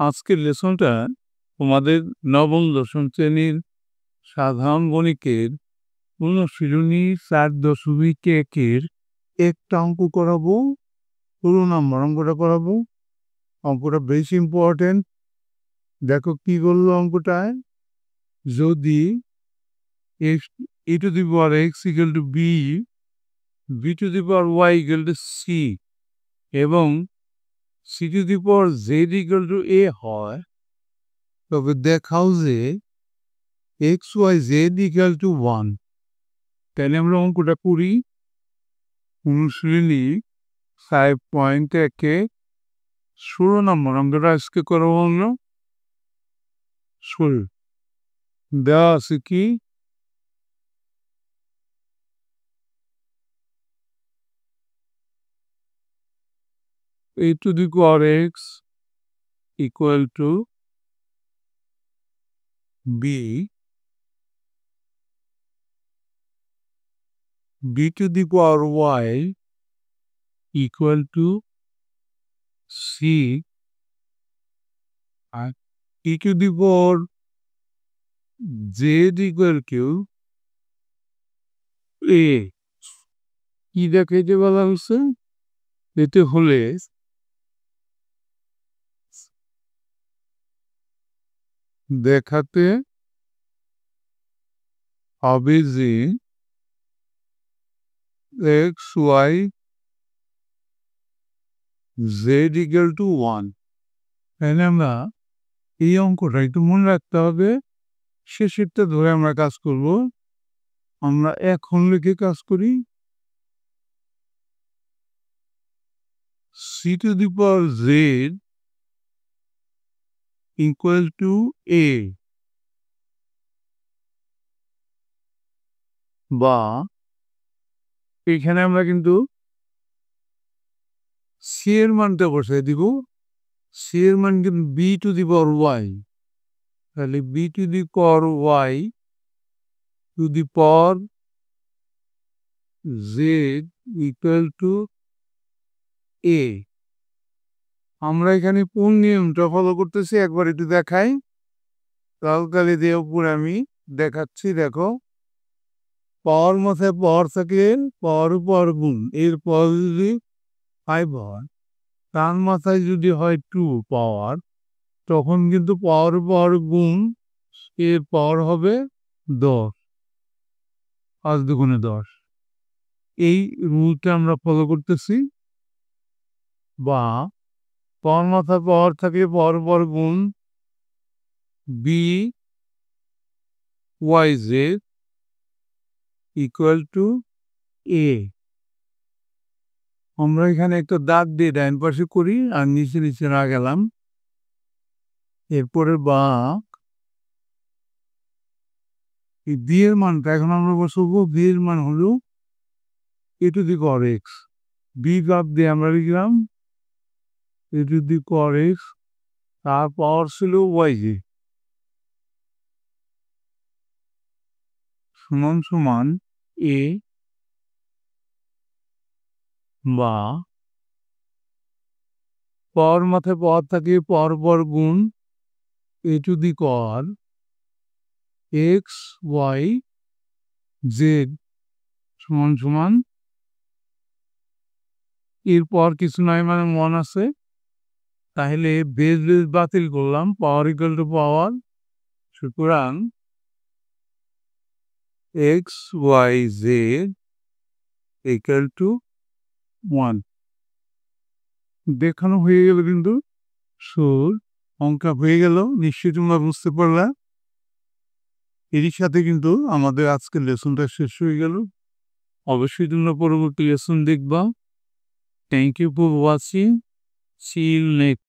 আজকের লেসনটা তোমাদের নবম দশম শ্রেণীর সাধারণ গণিতের অনুশীলনী 4.1-এর একটা অঙ্ক করাবো। 16 নম্বর অঙ্কটা করাবো। অঙ্কটা বেশ ইম্পর্টেন্ট। দেখো কি বললো অঙ্কটায়, যদি e to the power x equal to b, b to the power y equal to c এবং c to the power z equal to a হয়, তবে দেখাও যে x y z equal to 1। তাহলে আমরা অঙ্কটা করি। অনুশীলনী 5.1-এ 16 নম্বর অঙ্কটা আজকে করবো আমরা। শুরু দেওয়া আছে কি, e to the power x equal to b, b to the power y equal to c, R e to the power z equal to a। কি দেখাইতে বলা হয়েছে, এতে হলে দেখাতে হবে যে x y z equal to 1। তাহলে আমরা এই অঙ্কটা একটু মনে রাখতে হবে, শেষেরটা ধরে আমরা কাজ করব। আমরা এখন লিখে কাজ করি, c to the power z equal to a, বা এখানে আমরা কিন্তু c এর মানটা বসাই দিব। c এর মান কিন্তু b to the power y, তাহলে b to the power y to the power z equal to a। আমরা এখানে কোন নিয়মটা ফলো করতেছি একবার একটু দেখাই। কালকালি দিয়ে উপরে আমি দেখাচ্ছি। দেখো, পাওয়ার মাথায় পাওয়ার থাকলে পাওয়ার উপর গুণ, এর পর যদি 5 হয়, তার মাথায় যদি হয় 2 পাওয়ার, তখন কিন্তু পাওয়ার উপর গুণ এর পাওয়ার হবে 10, 5 দুগুণে 10। এই রুলটা আমরা ফলো করতেছি। বা পাওয়ার মাথায় পাওয়ার থাকলে পাওয়ার উপর গুণ B Y Z equal to A. আমরা এখানে একটা দাগ দিয়ে ডাইন পাশে করি আর নিচে নিচে না গেলাম। এরপরে বা এই বি এর মানটা এখন আমরা বসাবো। বি এর মান হলো A to the power X, B বাদ দিয়ে আমরা লিখলাম এ টু দি পাওয়ার এক্স, তার পাওয়ার ছিল ওয়াই জি, সমান সমান এ, বা পাওয়ার মাথায় পাওয়ার থাকে পাওয়ার পর গুণ A to the power X Y Z সমান সমান, এরপর কিছু নয় মানে মন আছে, তাহলে বেজ বেজ বাতিল করলাম, পাওয়ার ইকুয়াল টু পাওয়ার, সুতরাং x Y Z equal to 1 দেখানো হয়ে গেল। কিন্তু সুর অঙ্কা হয়ে গেল, নিশ্চয়ই তোমরা বুঝতে পারলা। এরই সাথে কিন্তু আমাদের আজকের লেসনটা শেষ হয়ে গেল। অবশ্যই তোমরা পরবর্তী লেসন দেখবা। Thank you for watching, see you next.